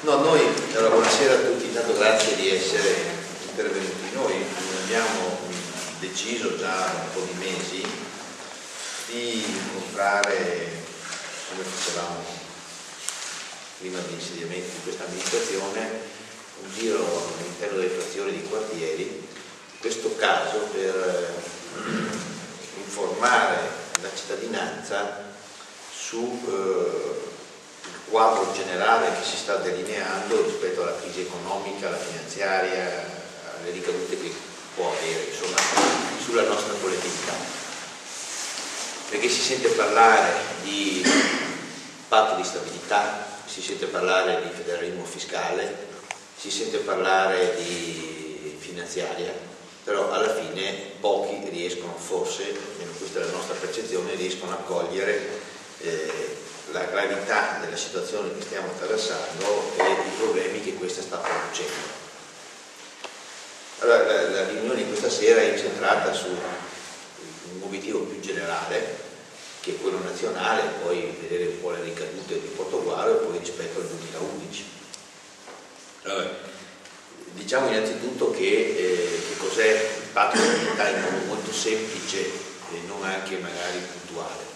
No, noi, allora, buonasera a tutti, intanto grazie di essere intervenuti. Noi abbiamo deciso già un po' di mesi di incontrare, come facevamo prima dell'insediamento di questa amministrazione, un giro all'interno delle frazioni di quartieri, in questo caso per informare la cittadinanza su il quadro generale che si sta delineando rispetto alla crisi economica, alla finanziaria, alle ricadute che può avere, insomma, sulla nostra collettività. Perché si sente parlare di patto di stabilità, si sente parlare di federalismo fiscale, si sente parlare di finanziaria, però alla fine pochi riescono, forse, almeno questa è la nostra percezione, riescono a cogliere la gravità della situazione che stiamo attraversando e i problemi che questa sta producendo. Allora, la riunione di questa sera è incentrata su un obiettivo più generale, che è quello nazionale, poi vedere un po' le ricadute di Portogallo e poi rispetto al 2011. Allora, diciamo innanzitutto che cos'è il patto di stabilità in modo molto semplice e non anche magari puntuale.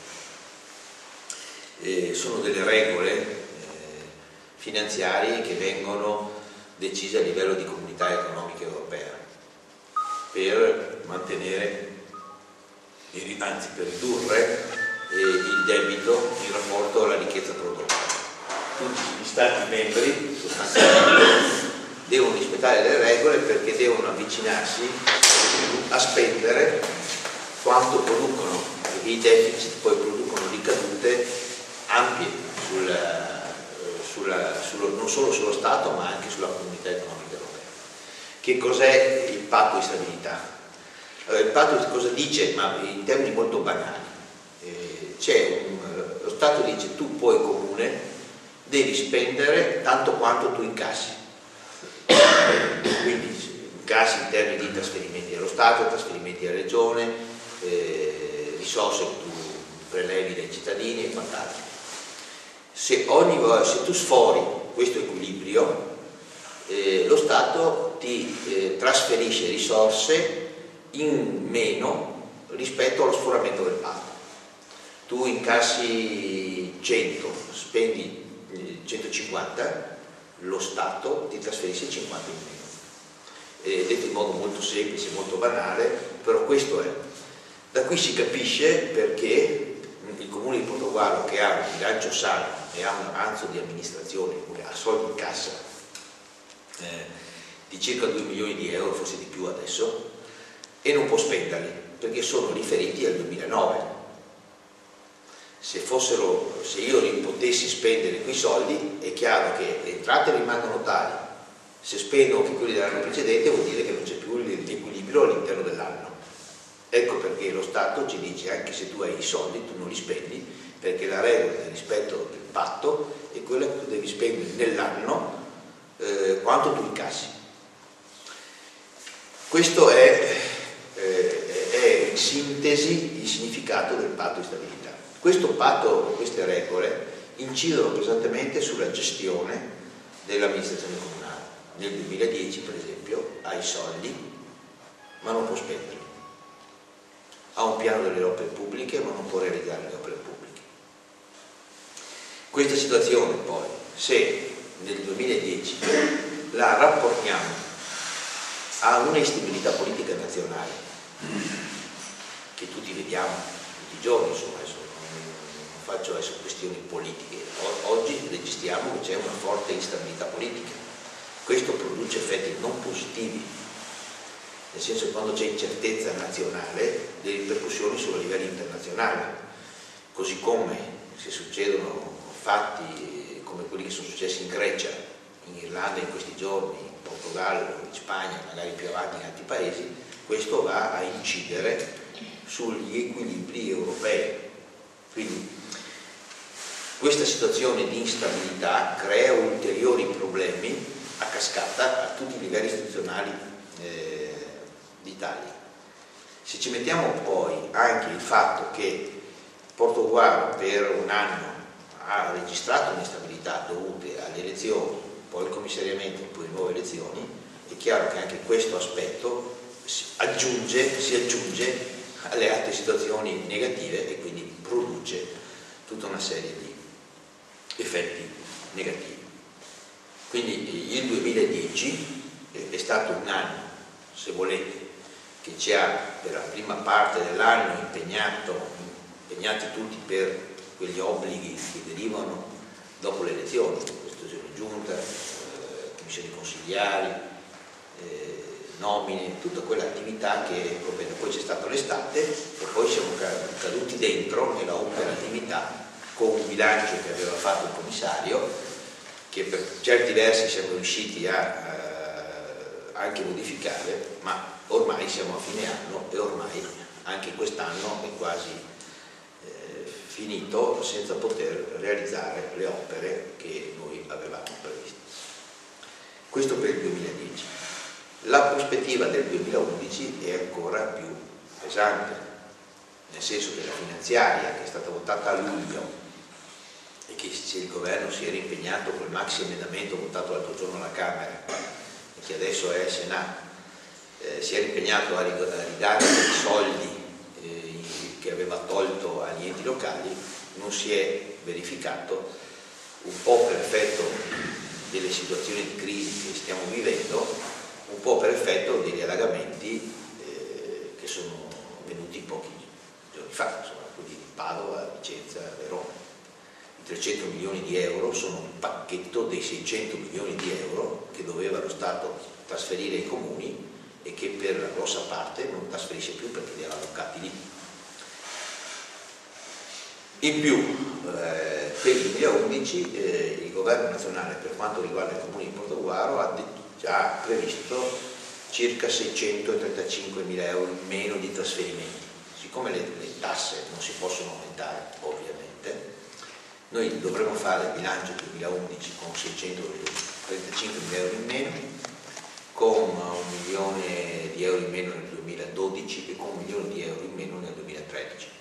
Sono delle regole finanziarie che vengono decise a livello di comunità economica europea per mantenere, anzi per ridurre il debito in rapporto alla ricchezza prodotta. Tutti gli Stati membri sostanzialmente devono rispettare le regole perché devono avvicinarsi a spendere quanto producono, perché i deficit poi producono ricadute ampie non solo sullo Stato ma anche sulla comunità economica europea. Che cos'è il patto di stabilità? Allora, il patto cosa dice? Ma in termini molto banali. Lo Stato dice: tu poi comune devi spendere tanto quanto tu incassi. Quindi incassi in termini di trasferimenti allo Stato, trasferimenti alla Regione, risorse che tu prelevi dai cittadini e quant'altro. Se tu sfori questo equilibrio, lo Stato ti trasferisce risorse in meno rispetto allo sforamento del patto. Tu incassi 100, spendi 150, lo Stato ti trasferisce 50 in meno. Detto in modo molto semplice, molto banale, però questo è. Da qui si capisce perché il Comune di Portogallo, che ha un bilancio sano e ha un avanzo di amministrazione, ha soldi in cassa di circa 2 milioni di euro, forse di più adesso, e non può spenderli perché sono riferiti al 2009. Se io potessi spendere quei soldi, è chiaro che le entrate rimangono tali. Se spendo anche quelli dell'anno precedente, vuol dire che non c'è più l'equilibrio all'interno dell'anno. Ecco perché lo Stato ci dice: anche se tu hai i soldi, tu non li spendi, perché la regola del rispetto del patto è quella che tu devi spendere nell'anno quanto tu incassi. Questo è in sintesi il significato del patto di stabilità. Questo patto, queste regole incidono pesantemente sulla gestione dell'amministrazione comunale. Nel 2010, per esempio, ha i soldi ma non può spenderli. Ha un piano delle opere pubbliche ma non può realizzare le opere pubbliche. Questa situazione poi, se nel 2010 la rapportiamo a una instabilità politica nazionale che tutti vediamo tutti i giorni, insomma, adesso non faccio adesso questioni politiche, oggi registriamo che c'è una forte instabilità politica. Questo produce effetti non positivi, nel senso che quando c'è incertezza nazionale le ripercussioni sono a livello internazionale, così come se succedono fatti come quelli che sono successi in Grecia, in Irlanda in questi giorni, in Portogallo, in Spagna, magari più avanti in altri paesi, questo va a incidere sugli equilibri europei. Quindi questa situazione di instabilità crea ulteriori problemi a cascata a tutti i livelli istituzionali d'Italia. Se ci mettiamo poi anche il fatto che Portogallo per un anno ha registrato un'instabilità dovute alle elezioni poi il commissariamento, poi nuove elezioni, è chiaro che anche questo aspetto si aggiunge alle altre situazioni negative e quindi produce tutta una serie di effetti negativi. Quindi il 2010 è stato un anno, se volete, che ci ha per la prima parte dell'anno impegnati tutti per quegli obblighi che derivano dopo le elezioni, costituzione giunta, commissioni consigliari, nomine, tutta quell'attività che poi c'è stata l'estate e poi siamo caduti dentro nella operatività con un bilancio che aveva fatto il commissario, che per certi versi siamo riusciti a anche modificare, ma ormai siamo a fine anno e ormai anche quest'anno è quasi finito senza poter realizzare le opere che noi avevamo previsto. Questo per il 2010. La prospettiva del 2011 è ancora più pesante, nel senso che la finanziaria che è stata votata a luglio e che il governo si era impegnato col maxi emendamento votato l'altro giorno alla Camera e che adesso è al Senato, si era impegnato a ridare i soldi che aveva tolto agli enti locali, non si è verificato, un po' per effetto delle situazioni di crisi che stiamo vivendo, un po' per effetto degli allagamenti che sono venuti pochi giorni fa, insomma, quelli di Padova, Vicenza e Roma. I 300 milioni di euro sono un pacchetto dei 600 milioni di euro che doveva lo Stato trasferire ai comuni e che per la grossa parte non trasferisce più perché li aveva allocati lì. In più, per il 2011 il governo nazionale, per quanto riguarda il comune di Portogruaro, ha già previsto circa 635 mila euro in meno di trasferimenti. Siccome le tasse non si possono aumentare, ovviamente, noi dovremo fare il bilancio 2011 con 635 mila euro in meno, con 1 milione di euro in meno nel 2012 e con 1 milione di euro in meno nel 2013.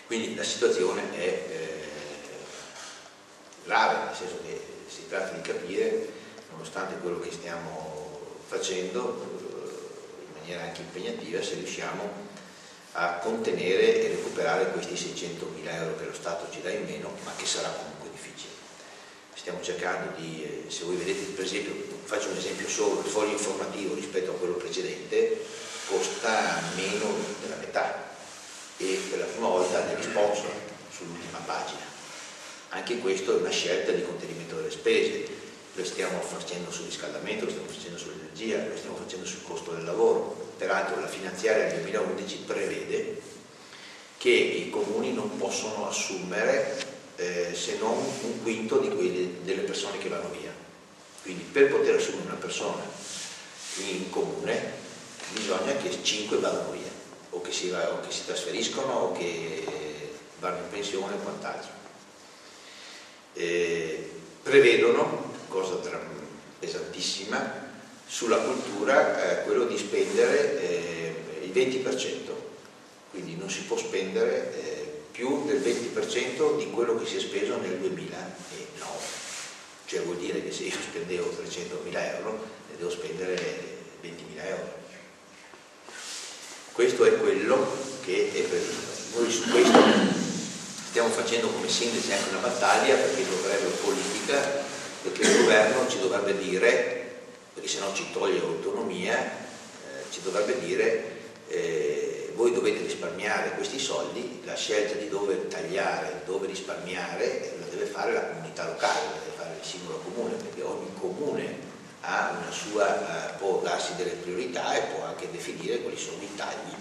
Quindi la situazione è grave, nel senso che si tratta di capire, nonostante quello che stiamo facendo in maniera anche impegnativa, se riusciamo a contenere e recuperare questi 600 mila euro che lo Stato ci dà in meno, ma che sarà comunque difficile. Stiamo cercando di, se voi vedete per esempio, faccio un esempio solo, il foglio informativo rispetto a quello precedente costa meno della metà e per la prima volta ha degli sponsor sull'ultima pagina. Anche questo è una scelta di contenimento delle spese, lo stiamo facendo sul riscaldamento, lo stiamo facendo sull'energia, lo stiamo facendo sul costo del lavoro. Peraltro la finanziaria del 2011 prevede che i comuni non possono assumere se non un quinto delle persone che vanno via. Quindi per poter assumere una persona in comune bisogna che 5 vadano via, o che si trasferiscono o che vanno in pensione o quant'altro. Prevedono, cosa pesantissima, sulla cultura quello di spendere il 20%, quindi non si può spendere più del 20% di quello che si è speso nel 2009, cioè vuol dire che se io spendevo 300.000 euro ne devo spendere 20.000 euro. Questo è quello che è previsto. Noi su questo stiamo facendo come sintesi anche una battaglia, perché dovrebbe politica, perché il governo ci dovrebbe dire, perché sennò ci toglie autonomia, ci dovrebbe dire voi dovete risparmiare questi soldi, la scelta di dove tagliare, dove risparmiare la deve fare la comunità locale, la deve fare il singolo comune, perché ogni comune ha una sua, può darsi delle priorità e può anche definire quali sono i tagli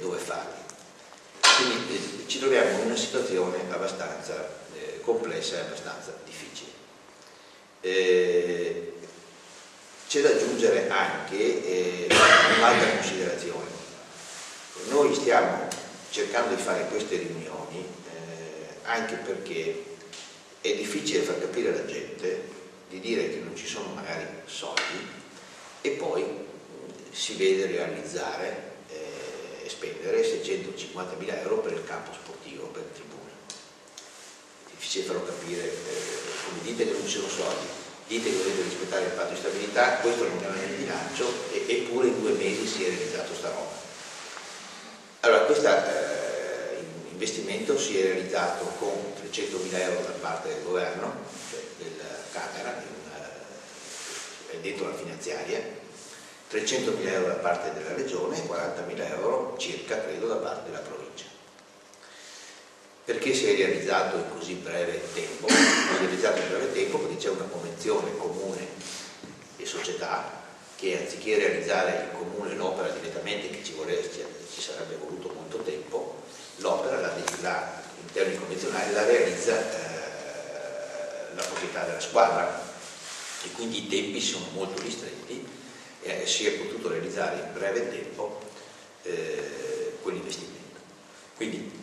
dove farli. Quindi ci troviamo in una situazione abbastanza complessa e abbastanza difficile. C'è da aggiungere anche un'altra considerazione. Noi stiamo cercando di fare queste riunioni anche perché è difficile far capire alla gente di dire che non ci sono magari soldi e poi si vede realizzare e spendere 650.000 euro per il campo sportivo, per il tribune. È difficile farlo capire, come dite dite che non ci sono soldi, dite che dovete rispettare il patto di stabilità, questo non è nel bilancio, eppure in 2 mesi si è realizzato sta roba. Allora, questo investimento si è realizzato con 300.000 euro da parte del governo, cioè della Camera, è dentro la finanziaria, 300.000 euro da parte della Regione e 40.000 euro circa, credo, da parte della provincia. Perché si è realizzato in così breve tempo? Si è realizzato in breve tempo perché c'è una convenzione comune e società che anziché realizzare il comune l'opera direttamente, che ci sarebbe voluto molto tempo, l'opera in termini convenzionali la realizza la proprietà della squadra e quindi i tempi sono molto ristretti e si è potuto realizzare in breve tempo quell'investimento. Quindi